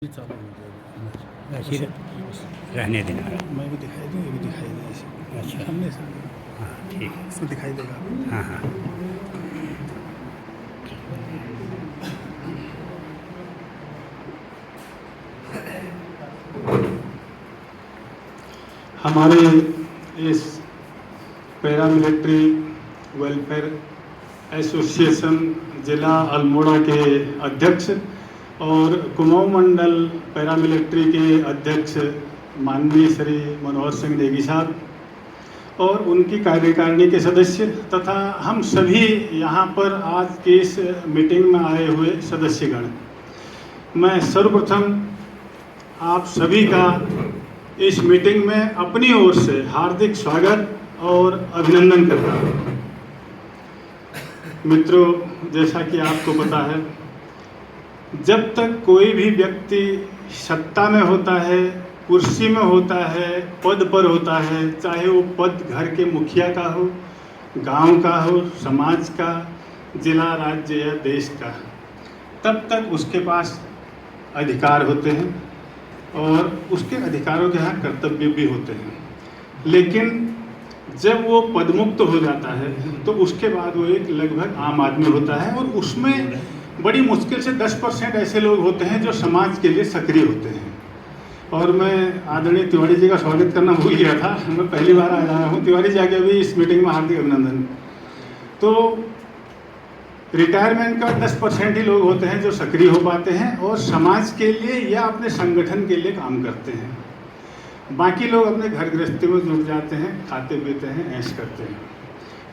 चालू हो जाएगा। ऐसे ही रहने देना। मैं भी दिखाई दूँ, ये भी दिखाई दे इसे। अच्छा। हमने सब हाँ ठीक है। इसमें दिखाई देगा। हाँ हाँ। हमारे इस पैरामिलिट्री वेलफेयर एसोसिएशन जिला अल्मोड़ा के अध्यक्ष और कुमाऊं मंडल पैरामिलिट्री के अध्यक्ष माननीय श्री मनोहर सिंह नेगी साहब और उनकी कार्यकारिणी के सदस्य तथा हम सभी यहाँ पर आज के इस मीटिंग में आए हुए सदस्यगण, मैं सर्वप्रथम आप सभी का इस मीटिंग में अपनी ओर से हार्दिक स्वागत और अभिनंदन करता हूँ। मित्रों, जैसा कि आपको पता है, जब तक कोई भी व्यक्ति सत्ता में होता है, कुर्सी में होता है, पद पर होता है, चाहे वो पद घर के मुखिया का हो, गांव का हो, समाज का, जिला, राज्य या देश का, तब तक उसके पास अधिकार होते हैं और उसके अधिकारों के यहाँ कर्तव्य भी होते हैं। लेकिन जब वो पदमुक्त हो जाता है तो उसके बाद वो एक लगभग आम आदमी होता है और उसमें बड़ी मुश्किल से 10% ऐसे लोग होते हैं जो समाज के लिए सक्रिय होते हैं। और मैं आदरणीय तिवारी जी का स्वागत करना भूल गया था, मैं पहली बार आया हूँ। तिवारी जी आगे भी इस मीटिंग में हार्दिक अभिनंदन। तो रिटायरमेंट का 10% ही लोग होते हैं जो सक्रिय हो पाते हैं और समाज के लिए या अपने संगठन के लिए काम करते हैं। बाकी लोग अपने घर गृहस्थी में जुट जाते हैं, खाते पीते हैं, ऐश करते हैं।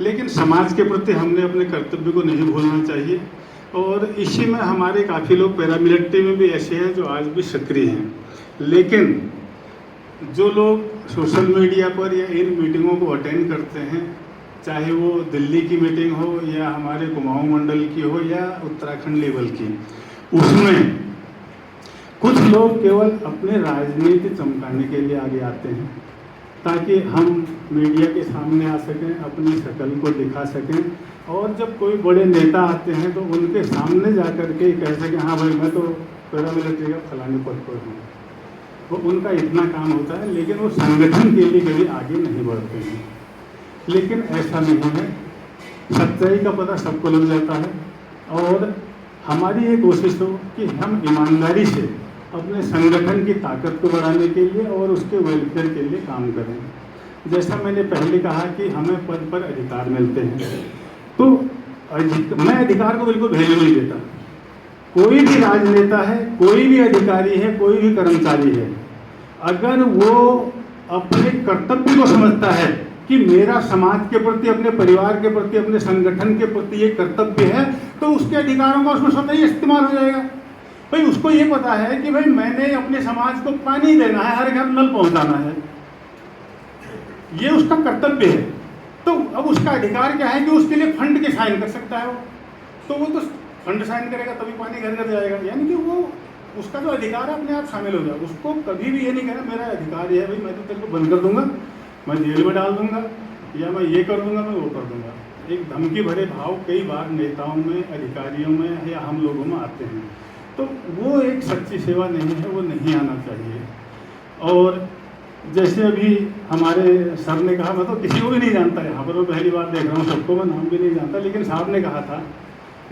लेकिन समाज के प्रति हमने अपने कर्तव्य को नहीं भूलना चाहिए और इसी में हमारे काफ़ी लोग पैरामिलिट्री में भी ऐसे हैं जो आज भी सक्रिय हैं। लेकिन जो लोग सोशल मीडिया पर या इन मीटिंगों को अटेंड करते हैं, चाहे वो दिल्ली की मीटिंग हो या हमारे कुमाऊं मंडल की हो या उत्तराखंड लेवल की, उसमें कुछ लोग केवल अपने राजनीति चमकाने के लिए आगे आते हैं ताकि हम मीडिया के सामने आ सकें, अपनी शक्ल को दिखा सकें और जब कोई बड़े नेता आते हैं तो उनके सामने जा कर के कह सकें हाँ भाई मैं तो पैरामिलिट्री का फलाने पद पर हूँ। वो उनका इतना काम होता है, लेकिन वो संगठन के लिए कभी आगे नहीं बढ़ते हैं। लेकिन ऐसा नहीं है, सच्चाई का पता सबको लग जाता है और हमारी ये कोशिश हो कि हम ईमानदारी से अपने संगठन की ताकत को बढ़ाने के लिए और उसके वेलफेयर के लिए काम करें। जैसा मैंने पहले कहा कि हमें पद पर अधिकार मिलते हैं, तो मैं अधिकार को बिल्कुल वैल्यू नहीं देता। कोई भी राजनेता है, कोई भी अधिकारी है, कोई भी कर्मचारी है, अगर वो अपने कर्तव्य को समझता है कि मेरा समाज के प्रति, अपने परिवार के प्रति, अपने संगठन के प्रति ये कर्तव्य है, तो उसके अधिकारों का उसमें स्वतः ही इस्तेमाल हो जाएगा। भाई उसको ये पता है कि भाई मैंने अपने समाज को पानी देना है, हर घर नल पहुंचाना है, ये उसका कर्तव्य है। तो अब उसका अधिकार क्या है कि उसके लिए फंड के साइन कर सकता है वो, तो वो तो फंड साइन करेगा तभी पानी घर घर जाएगा। यानी कि वो उसका जो अधिकार है अपने आप शामिल हो जाएगा। उसको कभी भी ये नहीं कहना मेरा अधिकार है भाई मैं तो तेरे को बंद कर दूंगा, मैं जेल में डाल दूंगा या मैं ये कर दूंगा, मैं वो कर दूंगा। एक धमकी भरे भाव कई बार नेताओं में, अधिकारियों में या हम लोगों में आते हैं, तो वो एक सच्ची सेवा नहीं है, वो नहीं आना चाहिए। और जैसे अभी हमारे सर ने कहा, मैं तो किसी को भी नहीं जानता यहाँ पर, मैं पहली बार देख रहा हूँ, सबको मैं नाम भी नहीं जानता, लेकिन साहब ने कहा था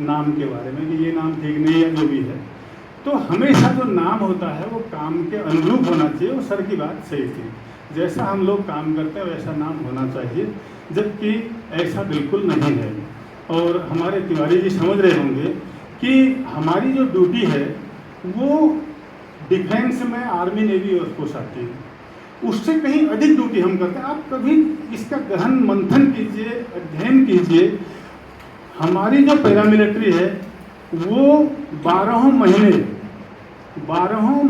नाम के बारे में कि ये नाम ठीक नहीं है, जो भी है। तो हमेशा जो नाम होता है वो काम के अनुरूप होना चाहिए। वो सर की बात सही थी, जैसा हम लोग काम करते हैं वैसा नाम होना चाहिए, जबकि ऐसा बिल्कुल नहीं है। और हमारे तिवारी जी समझ रहे होंगे कि हमारी जो ड्यूटी है वो डिफेंस में आर्मी नेवी एयरफोर्स आती है, उससे कहीं अधिक ड्यूटी हम करते हैं। आप कभी इसका गहन मंथन कीजिए, अध्ययन कीजिए। हमारी जो पैरामिलिट्री है वो 12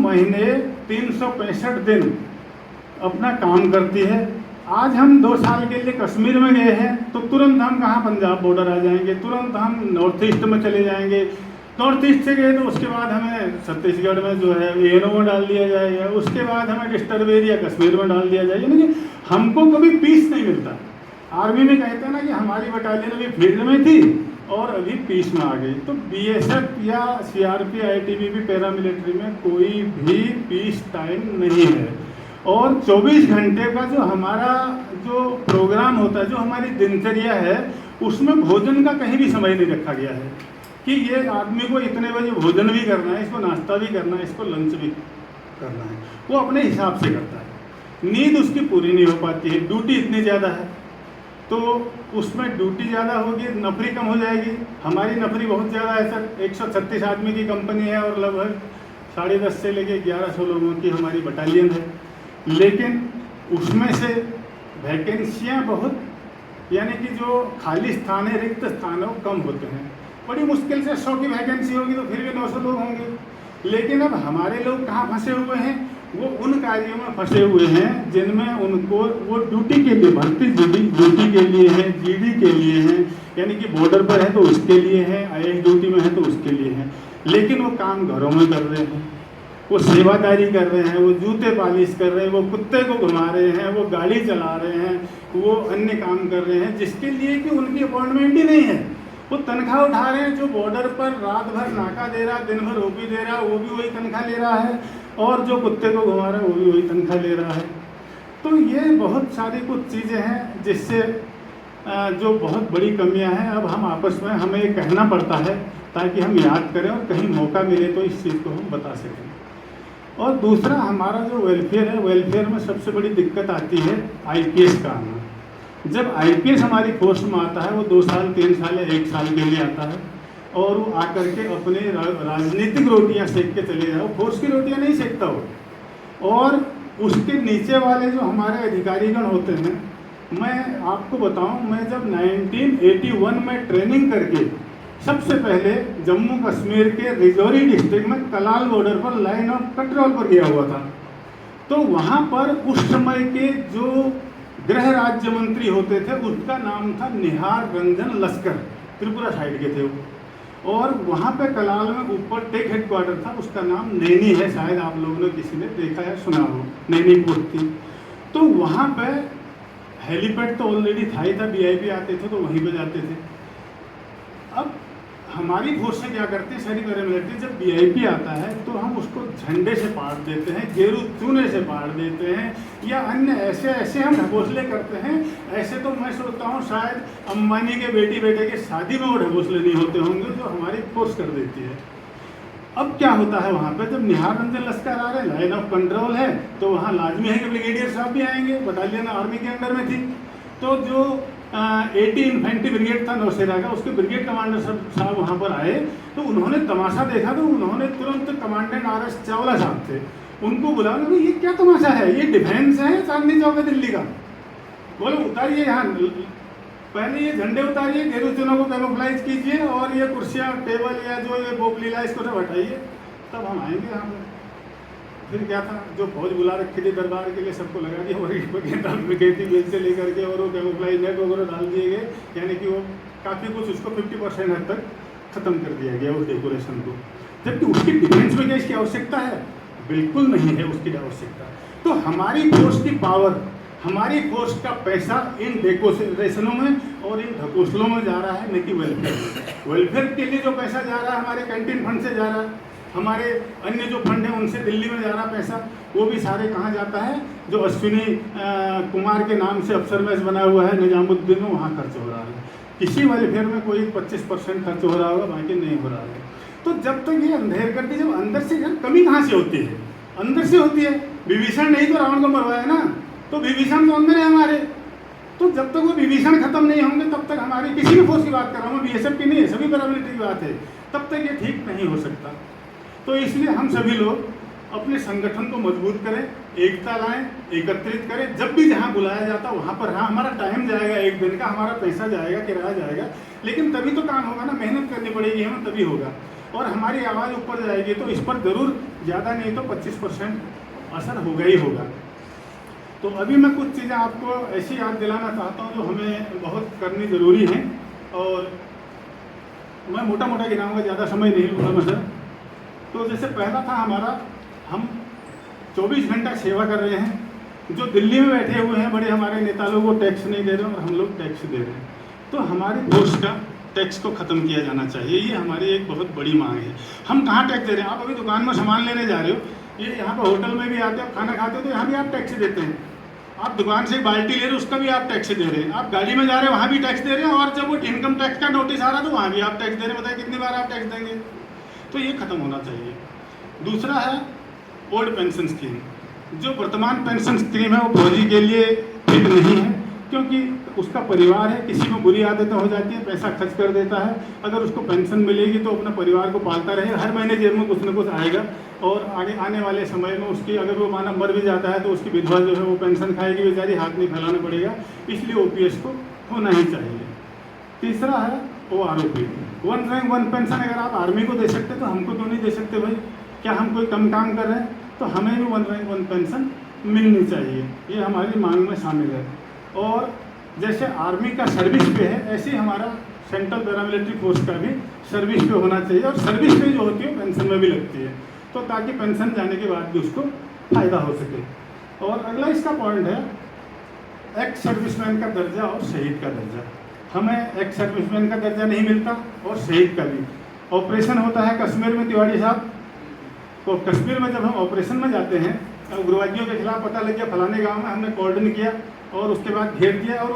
महीने 365 दिन अपना काम करती है। आज हम 2 साल के लिए कश्मीर में गए हैं तो तुरंत हम कहाँ पंजाब बॉर्डर आ जाएंगे, तुरंत हम नॉर्थ ईस्ट में चले जाएंगे। नॉर्थ ईस्ट से गए तो उसके बाद हमें छत्तीसगढ़ में जो है एनो में डाल दिया जाएगा, उसके बाद हमें डिस्टर्ब एरिया कश्मीर में डाल दिया जाएगा। यानी कि हमको कभी पीस नहीं मिलता। आर्मी में कहते हैं ना कि हमारी बटालियन अभी फील्ड में थी और अभी पीस में आ गई। तो बीएसएफ या सीआरपी, आईटीबीपी, पैरामिलिट्री में कोई भी पीस टाइम नहीं है। और 24 घंटे का जो हमारा जो प्रोग्राम होता है, जो हमारी दिनचर्या है, उसमें भोजन का कहीं भी समय नहीं रखा गया है कि ये आदमी को इतने बजे भोजन भी करना है, इसको नाश्ता भी करना है, इसको लंच भी करना है। वो अपने हिसाब से करता है। नींद उसकी पूरी नहीं हो पाती है, ड्यूटी इतनी ज़्यादा है, तो उसमें ड्यूटी ज़्यादा होगी, नफरी कम हो जाएगी। हमारी नफरी बहुत ज़्यादा है सर, 136 आदमी की कंपनी है और लगभग 10.5 से लेके 1100 लोगों की हमारी बटालियन है। लेकिन उसमें से वैकेंसियाँ बहुत, यानी कि जो खाली स्थान है, रिक्त स्थान है, वो कम होते हैं। बड़ी मुश्किल से 100 की वैकेंसी होगी तो फिर भी 900 लोग होंगे। लेकिन अब हमारे लोग कहाँ फंसे हुए हैं? वो उन कार्यों में फंसे हुए हैं जिनमें उनको वो ड्यूटी के लिए, भर्ती ड्यूटी के लिए है, जीडी के लिए है, यानी कि बॉर्डर पर है तो उसके लिए है, आईएएस ड्यूटी में है तो उसके लिए है। लेकिन वो काम घरों में कर रहे हैं, वो सेवादारी कर रहे हैं, वो जूते पॉलिश कर रहे हैं, वो कुत्ते को घुमा रहे हैं, वो गाड़ी चला रहे हैं, वो अन्य काम कर रहे हैं जिसके लिए कि उनकी अपॉइंटमेंट ही नहीं है। वो तनख्वाह उठा रहे हैं, जो बॉर्डर पर रात भर नाका दे रहा, दिन भर ओपी दे रहा, वो भी वही तनख्वाह ले रहा है, और जो कुत्ते को घुमा रहा है वो भी वही तनख्वाह ले रहा है। तो ये बहुत सारी कुछ चीज़ें हैं जिससे जो बहुत बड़ी कमियां हैं। अब हम आपस में हमें ये कहना पड़ता है ताकि हम याद करें और कहीं मौका मिले तो इस चीज़ को हम बता सकें। और दूसरा, हमारा जो वेलफेयर है, वेलफेयर में सबसे बड़ी दिक्कत आती है आईपीएस का आना। जब आईपीएस हमारी पोस्ट में आता है, वो 2 साल 3 साल या 1 साल के लिए आता है, और वो आकर के अपने राजनीतिक रोटियां सेक के चले जाओ, फोर्स की रोटियां नहीं सेकता हो। और उसके नीचे वाले जो हमारे अधिकारीगण होते हैं, मैं आपको बताऊं, मैं जब 1981 में ट्रेनिंग करके सबसे पहले जम्मू कश्मीर के रिजौरी डिस्ट्रिक्ट में कलाल बॉर्डर पर लाइन ऑफ कंट्रोल पर गया हुआ था, तो वहाँ पर उस समय के जो गृह राज्य मंत्री होते थे, उसका नाम था निहार रंजन लश्कर, त्रिपुरा साइड के थे वो। और वहाँ पे कलाल में ऊपर टेक हेडक्वार्टर था, उसका नाम नैनी है, शायद आप लोगों ने किसी ने देखा या सुना हो, नैनी पोस्ट थी। तो वहाँ पे हेलीपैड तो ऑलरेडी था ही था, वीआईपी आते थे तो वहीं पे जाते थे। अब हमारी फोर्सें क्या करती है, सारी पैरामिलिट्री, जब वीआईपी आता है तो हम उसको झंडे से पाड़ देते हैं, गेरू चूने से पाड़ देते हैं, या अन्य ऐसे हम ढकोसले करते हैं। ऐसे तो मैं सोचता हूँ शायद अंबानी के बेटे के शादी में वो ढकोसले नहीं होते होंगे जो हमारी फोर्स कर देती है। अब क्या होता है वहाँ पे, जब निहार रंजन लश्कर आ रहे हैं, लाइन ऑफ कंट्रोल है, तो वहाँ लाजमी है कि ब्रिगेडियर साहब भी आएंगे, बटालियन आर्मी के अंडर में थी। तो जो 80 इन्फेंट्री ब्रिगेड था नौसेना का, उसके ब्रिगेड कमांडर साहब वहाँ पर आए, तो उन्होंने तमाशा देखा, तो उन्होंने तुरंत कमांडेंट RS चावला साहब थे, उनको बुलाया, बोले ये क्या तमाशा है, ये डिफेंस है चांदनी चौक है दिल्ली का। बोले उतारिए यहाँ, पहले ये झंडे उतारिए, गेरू चूनों को कैमोफ्लाइज कीजिए, और ये कुर्सियाँ, टेबल या जो ये बोगलीला इसको सब हटाइए, तब हम आएंगे यहाँ पर। फिर क्या था, जो फौज बुला रखी थी दरबार के लिए, सबको लगा दिया, और गई थी बेल से लेकर के, और वो कैमोफ्लाइज नेट वगैरह डाल दिए गए, यानी कि वो काफ़ी कुछ उसको 50% हद तक ख़त्म कर दिया गया उस डेकोरेशन को। जबकि उसकी डिफेंस में क्या इसकी आवश्यकता है? बिल्कुल नहीं है उसकी आवश्यकता। तो हमारी फोर्स की पावर, हमारी फोर्स का पैसा इन डेकोरेशनों में और इन ढकोसलों में जा रहा है, न कि वेलफेयर में। वेलफेयर के लिए जो पैसा जा रहा है हमारे कैंटीन फंड से जा रहा है, हमारे अन्य जो फंड हैं उनसे दिल्ली में जा रहा पैसा, वो भी सारे कहाँ जाता है? जो अश्विनी कुमार के नाम से अफसर मैच बना हुआ है निजामुद्दीन में, वहाँ खर्च हो रहा है। किसी वेलफेयर में कोई 25% खर्च हो रहा होगा, बाकी नहीं हो रहा है। तो जब तक ये अंधेर करती, जब अंदर से कमी कहाँ से होती है? अंदर से होती है। विभीषण नहीं तो रावण को मरवाया ना, तो विभीषण तो अंदर है हमारे। तो जब तक वो विभीषण खत्म नहीं होंगे तब तक हमारी, किसी भी फोर्स की बात कर रहा हूँ, बीएसएफ की नहीं है, सभी पैरामिलिट्री की बात है, तब तक ये ठीक नहीं हो सकता। तो इसलिए हम सभी लोग अपने संगठन को मजबूत करें, एकता लाएं, एकत्रित करें। जब भी जहाँ बुलाया जाता वहाँ पर, हाँ हमारा टाइम जाएगा, 1 दिन का हमारा पैसा जाएगा, किराया जाएगा, लेकिन तभी तो काम होगा ना, मेहनत करनी पड़ेगी हमें, तभी होगा। और हमारी आवाज़ ऊपर जाएगी तो इस पर ज़रूर ज़्यादा नहीं तो 25% असर होगा ही होगा। तो अभी मैं कुछ चीज़ें आपको ऐसी याद दिलाना चाहता हूँ जो हमें बहुत करनी ज़रूरी है, और मैं मोटा मोटा गिनाऊँगा, ज़्यादा समय नहीं लूँगा मैं सर। तो जैसे पहला था हमारा, हम 24 घंटा सेवा कर रहे हैं। जो दिल्ली में बैठे हुए हैं बड़े हमारे नेता लोग, वो टैक्स नहीं दे रहे हैं और हम लोग टैक्स दे रहे हैं। तो हमारी फोर्स का टैक्स को ख़त्म किया जाना चाहिए। ये हमारी एक बहुत बड़ी मांग है। हम कहाँ टैक्स दे रहे हैं? आप अभी दुकान में सामान लेने जा रहे हो, ये यहाँ पर होटल में भी आते हो, आप खाना खाते हो तो यहाँ भी आप टैक्स देते हैं। आप दुकान से एक बाल्टी ले रहे हो, उसका भी आप टैक्स दे रहे हैं। आप गाड़ी में जा रहे हो, वहाँ भी टैक्स दे रहे हैं, और जब वो इनकम टैक्स का नोटिस आ रहा तो वहाँ भी आप टैक्स दे रहे हैं। बताइए कितनी बार आप टैक्स देंगे? तो ये ख़त्म होना चाहिए। दूसरा है ओल्ड पेंशन स्कीम। जो वर्तमान पेंशन स्कीम है वो फौजी के लिए फिट नहीं है, क्योंकि उसका परिवार है, किसी को बुरी आदतें हो जाती है, पैसा खर्च कर देता है। अगर उसको पेंशन मिलेगी तो अपने परिवार को पालता रहे, हर महीने जेब में कुछ न कुछ आएगा, और आगे आने वाले समय में उसकी अगर वो मानव मर भी जाता है तो उसकी विधवा जो है वो पेंशन खाएगी बेचारी, हाथ नहीं फैलाना पड़ेगा। इसलिए ओपीएस को होना ही चाहिए। तीसरा है OROP, one rank one pension. अगर आप आर्मी को दे सकते तो हमको क्यों नहीं दे सकते भाई? क्या हम कोई कम काम कर रहे हैं? तो हमें भी वन रैंक वन पेंशन मिलनी चाहिए। ये हमारी मांग में शामिल है। और जैसे आर्मी का सर्विस पे है, ऐसे ही हमारा सेंट्रल पैरामिलिट्री फोर्स का भी सर्विस पे होना चाहिए, और सर्विस पे जो होती है पेंशन में भी लगती है, तो ताकि पेंशन जाने के बाद भी उसको फ़ायदा हो सके। और अगला इसका पॉइंट है एक्स सर्विसमैन का दर्जा और शहीद का दर्जा। हमें एक्स सर्विसमैन का दर्जा नहीं मिलता, और शहीद का भी। ऑपरेशन होता है कश्मीर में तिवारी साहब, तो कश्मीर में जब हम ऑपरेशन में जाते हैं, उग्रवादियों के खिलाफ पता लग गया फलाने गांव में, हमने कॉर्डन किया और उसके बाद घेर दिया, और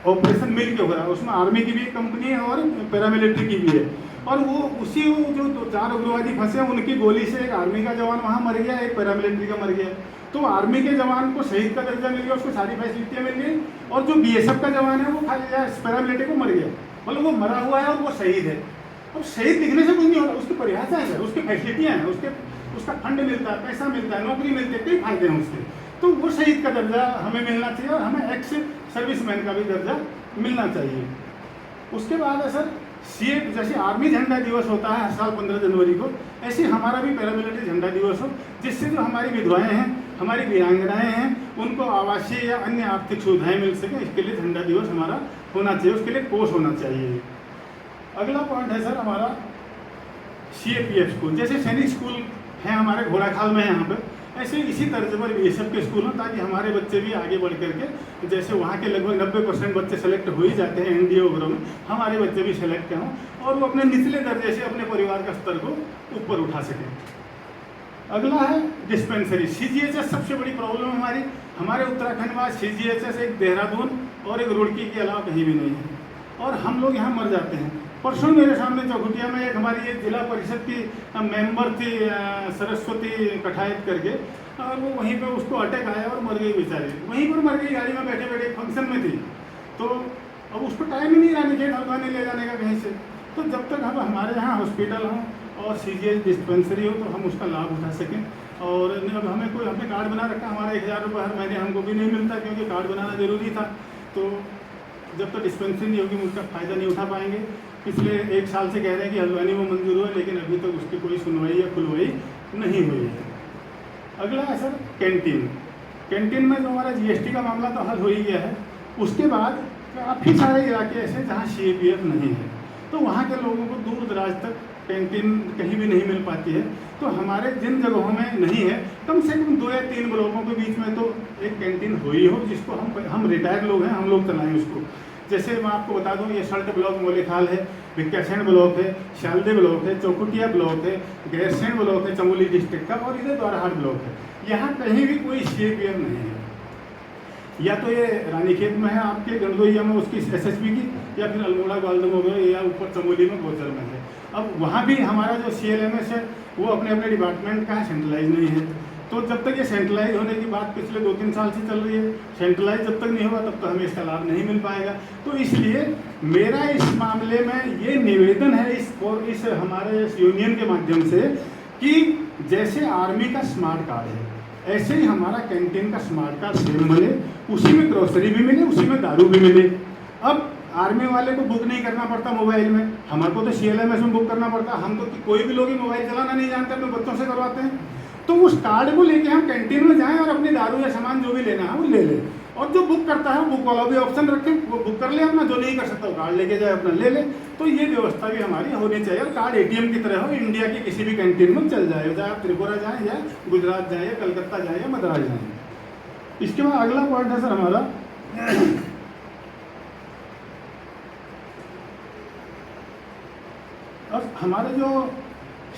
ऑपरेशन मिल के हो रहा है। उसमें आर्मी की भी कंपनी है और पैरामिलिट्री की भी है, और वो उसी जो 4 उग्रवादी फंसे उनकी गोली से एक आर्मी का जवान वहाँ मर गया, एक पैरामिलिट्री का मर गया। तो आर्मी के जवान को शहीद का दर्जा मिल गया, उसको सारी फैसिलिटियाँ मिल गई, और जो BSF का जवान है वो पैरामिलिट्री को मर गया, मतलब वो मरा हुआ है और वो शहीद है। अब शहीद लिखने से कुछ नहीं होता, उसकी परिभाषा है सर, उसकी फैसिलिटियाँ हैं, उसका फंड मिलता है, पैसा मिलता है, नौकरी मिलती है, कई फायदे हैं उसके। तो वो शहीद का दर्जा हमें मिलना चाहिए, और हमें एक्स सर्विसमैन का भी दर्जा मिलना चाहिए। उसके बाद है सर CA, जैसे आर्मी झंडा दिवस होता है हर साल 15 जनवरी को, ऐसे हमारा भी पैरामिलिट्री झंडा दिवस हो, जिससे जो हमारी विधवाएं हैं, हमारी वीरांगनाएं हैं, उनको आवासीय या अन्य आर्थिक सुविधाएं मिल सके। इसके लिए झंडा दिवस हमारा होना चाहिए, उसके लिए कोष होना चाहिए। अगला पॉइंट है सर हमारा CAPF स्कूल। जैसे सैनिक स्कूल है हमारे घोड़ाखाल में है यहाँ पर, ऐसे इसी तर्ज पर BSF के स्कूल हों, ताकि हमारे बच्चे भी आगे बढ़ करके, जैसे वहाँ के लगभग 90% बच्चे सेलेक्ट हो ही जाते हैं NDA वगैरह में, हमारे बच्चे भी सेलेक्ट हों और वो अपने निचले दर्जे से अपने परिवार का स्तर को ऊपर उठा सकें। अगला है डिस्पेंसरी। CGHS सबसे बड़ी प्रॉब्लम हमारे उत्तराखंड में CGHS एक देहरादून और एक रुड़की के अलावा कहीं भी नहीं है, और हम लोग यहाँ मर जाते हैं। परसों मेरे सामने चौखुटिया में एक हमारी ये जिला परिषद की मेंबर थी सरस्वती कठायत करके, और वो वहीं पे उसको अटैक आया और मर गई बेचारी, वहीं पर मर गई, गाड़ी में बैठे बैठे फंक्शन में थी। तो अब उसको टाइम ही नहीं रानीखेत हल्द्वानी ले जाने का कहीं से। तो जब तक हम हमारे यहाँ हॉस्पिटल हों और CGH डिस्पेंसरी हो तो हम उसका लाभ उठा सकें। और अब हमने कार्ड बना रखा, हमारा 1000 रुपये हर महीने हमको भी नहीं मिलता, क्योंकि कार्ड बनाना ज़रूरी था। तो जब तक डिस्पेंसरी नहीं होगी उसका फ़ायदा नहीं उठा पाएंगे। पिछले 1 साल से कह रहे हैं कि हल्द्वानी में मंजूर हुआ, लेकिन अभी तक उसकी कोई सुनवाई या खुलवाई नहीं हुई है। अगला है सर कैंटीन। कैंटीन में जो हमारा GST का मामला तो हल हो ही गया है। उसके बाद काफ़ी सारे इलाके ऐसे जहाँ CAPF नहीं है, तो वहाँ के लोगों को दूर दराज तक कैंटीन कहीं भी नहीं मिल पाती है। तो हमारे जिन जगहों में नहीं है, कम से कम 2 या 3 ब्लॉकों के बीच में तो एक कैंटीन हो ही हो, जिसको हम रिटायर्ड लोग हैं, हम लोग चलाएँ उसको। जैसे मैं आपको बता दूं, ये सल्ट ब्लॉक मोलेखाल है, भिक्यासैंण ब्लॉक है, शालदे ब्लॉक है, चौकुटिया ब्लॉक है, गैरसैंण ब्लॉक है चमोली डिस्ट्रिक्ट का, और इधर द्वाराहाट ब्लॉक है। यहाँ कहीं भी कोई CAPF नहीं है। या तो ये रानीखेत में है आपके गंडोइया में उसकी SSB की, या फिर अल्मोड़ा ग्वालदम हो गए, या ऊपर चमोली में गोचर में है। अब वहाँ भी हमारा जो CLMS है वो अपने अपने डिपार्टमेंट का सेंट्रलाइज नहीं है। तो जब तक ये सेंट्रलाइज होने की बात पिछले 2-3 साल से चल रही है, सेंट्रलाइज जब तक नहीं होगा तब तक हमें इसका लाभ नहीं मिल पाएगा। तो इसलिए मेरा इस मामले में ये निवेदन है इस हमारे इस यूनियन के माध्यम से, कि जैसे आर्मी का स्मार्ट कार्ड है, ऐसे ही हमारा कैंटीन का स्मार्ट कार्ड सेम बने, उसी में ग्रोसरी भी मिले, उसी में दारू भी मिले। अब आर्मी वाले को बुक नहीं करना पड़ता मोबाइल में, हमारे को तो CLMS में बुक करना पड़ता। हम तो कोई भी लोग ही मोबाइल चलाना नहीं जानते, अपने बच्चों से करवाते हैं। तो उस कार्ड को लेके हम कैंटीन में जाएं और अपनी दारू या सामान जो भी लेना है वो ले लें, और जो बुक करता है वो बुक वाला भी ऑप्शन रखें, वो बुक कर ले अपना, जो नहीं कर सकता वो कार्ड लेके जाए अपना ले ले। तो ये व्यवस्था भी हमारी होनी चाहिए, और कार्ड ATM की तरह हो, इंडिया की किसी भी कैंटीन में चल जाए, चाहे आप त्रिपुरा जाएँ या गुजरात जाएँ या कलकत्ता जाएँ या मद्रास जाएँ। इसके बाद अगला पॉइंट है सर हमारा हमारे जो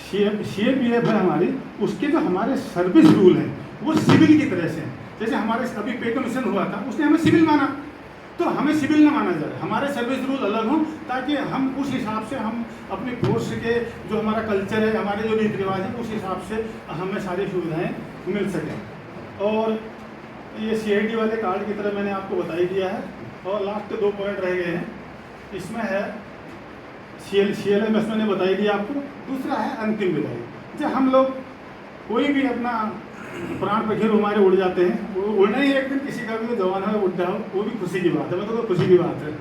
CAPF है हमारी, उसके जो हमारे सर्विस रूल हैं वो सिविल की तरह से हैं। जैसे हमारे अभी पे कमीशन हुआ था, उसने हमें सिविल माना, तो हमें सिविल ना माना जाए, हमारे सर्विस रूल अलग हों, ताकि हम उस हिसाब से हम अपनी फोर्स के जो हमारा कल्चर है, हमारे जो रीति रिवाज है, उस हिसाब से हमें सारी सुविधाएँ मिल सकें। और ये CID वाले कार्ड की तरह मैंने आपको बता ही दिया है। और लास्ट के 2 पॉइंट रह गए हैं, इसमें है CLMS मैंने बता ही दिया आपको। दूसरा है अंतिम विदाई। जब हम लोग कोई भी अपना प्राण पखेरु हमारे उड़ जाते हैं, वो उड़ना ही एक दिन किसी का भी जवान है उड़ जाओ, वो भी खुशी की बात है, मतलब तो खुशी की बात है,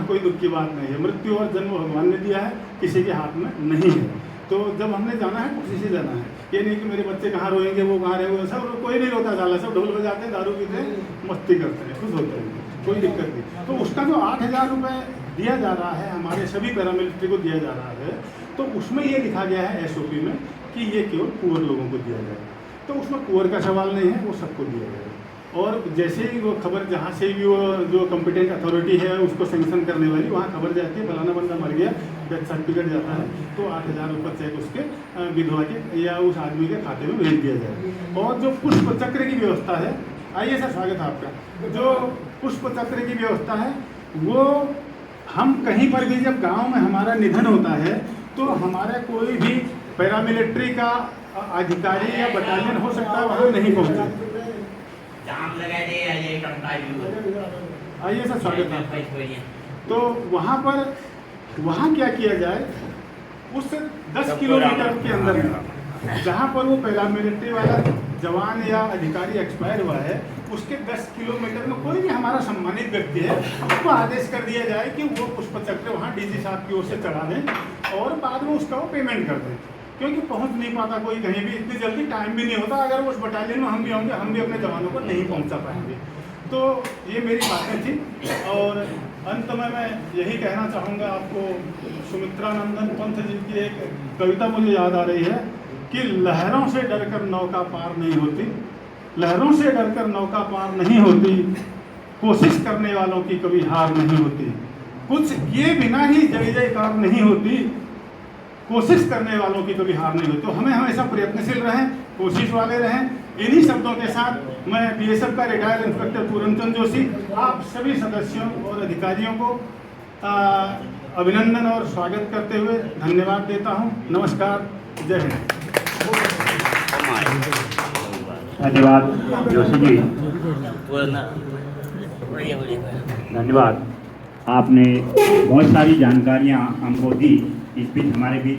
कोई दुख की बात नहीं है। मृत्यु और जन्म भगवान ने दिया है, किसी के हाथ में नहीं है। तो जब हमने जाना है खुशी से जाना है, ये नहीं कि मेरे बच्चे कहाँ रोएंगे, वो कहाँ रहेंगे, सब कोई नहीं रोता साला, सब ढोल बजाते हैं, दारू पीते हैं, मस्ती करते हैं, खुश होते हैं, कोई दिक्कत नहीं। तो उसका जो 8,000 रुपये दिया जा रहा है, हमारे सभी पैरामिलिट्री को दिया जा रहा है, तो उसमें ये लिखा गया है SOP में कि ये केवल कुंवर लोगों को दिया जाए। तो उसमें कुंवर का सवाल नहीं है, वो सबको दिया जाएगा। और जैसे ही वो खबर जहाँ से भी वो जो कॉम्पिटेंट अथॉरिटी है उसको सेंक्शन करने वाली, वहाँ खबर जाती है फलाना बंदा मर गया, डेथ सर्टिफिकेट जाता है, तो 8,000 रुपये चेक उसके विधवा के या उस आदमी के खाते में भेज दिया जाए। और जो पुष्प चक्र की व्यवस्था है, आइए सर स्वागत है आपका। जो पुष्प चक्र की व्यवस्था है वो हम कहीं पर भी जब गांव में हमारा निधन होता है तो हमारा कोई भी पैरामिलिट्री का अधिकारी या बटालियन हो सकता है वहाँ नहीं पहुँचा। आइए सर स्वागत है। तो वहाँ क्या किया जाए, उस 10 किलोमीटर के अंदर जहाँ पर वो पैरामिलिट्री वाला जवान या अधिकारी एक्सपायर हुआ है, उसके 10 किलोमीटर में कोई भी हमारा सम्मानित व्यक्ति है, उसको आदेश कर दिया जाए कि वो पुष्प चक्र वहाँ DG साहब की ओर से चढ़ा दें और बाद में उसका वो पेमेंट कर दें। क्योंकि पहुँच नहीं पाता कोई कहीं भी, इतनी जल्दी टाइम भी नहीं होता। अगर उस बटालियन में हम भी होंगे, हम भी अपने जवानों को नहीं पहुँचा पाएंगे। तो ये मेरी बातें थी। और अंत में मैं यही कहना चाहूँगा आपको, सुमित्रानंदन पंत जी की एक कविता मुझे याद आ रही है कि लहरों से डरकर नौका पार नहीं होती, लहरों से डरकर नौका पार नहीं होती, कोशिश करने वालों की कभी हार नहीं होती, कुछ किए बिना ही जय जयकार नहीं होती, कोशिश करने वालों की कभी हार नहीं होती। तो हमें हमेशा प्रयत्नशील रहें, कोशिश वाले रहें। इन्हीं शब्दों के साथ मैं BSF का रिटायर्ड इंस्पेक्टर पूरनचंद जोशी आप सभी सदस्यों और अधिकारियों को अभिनंदन और स्वागत करते हुए धन्यवाद देता हूं। नमस्कार, जय हिंद। धन्यवाद जोशी जी, धन्यवाद। आपने बहुत सारी जानकारियां हमको दी। इस बीच हमारे बीच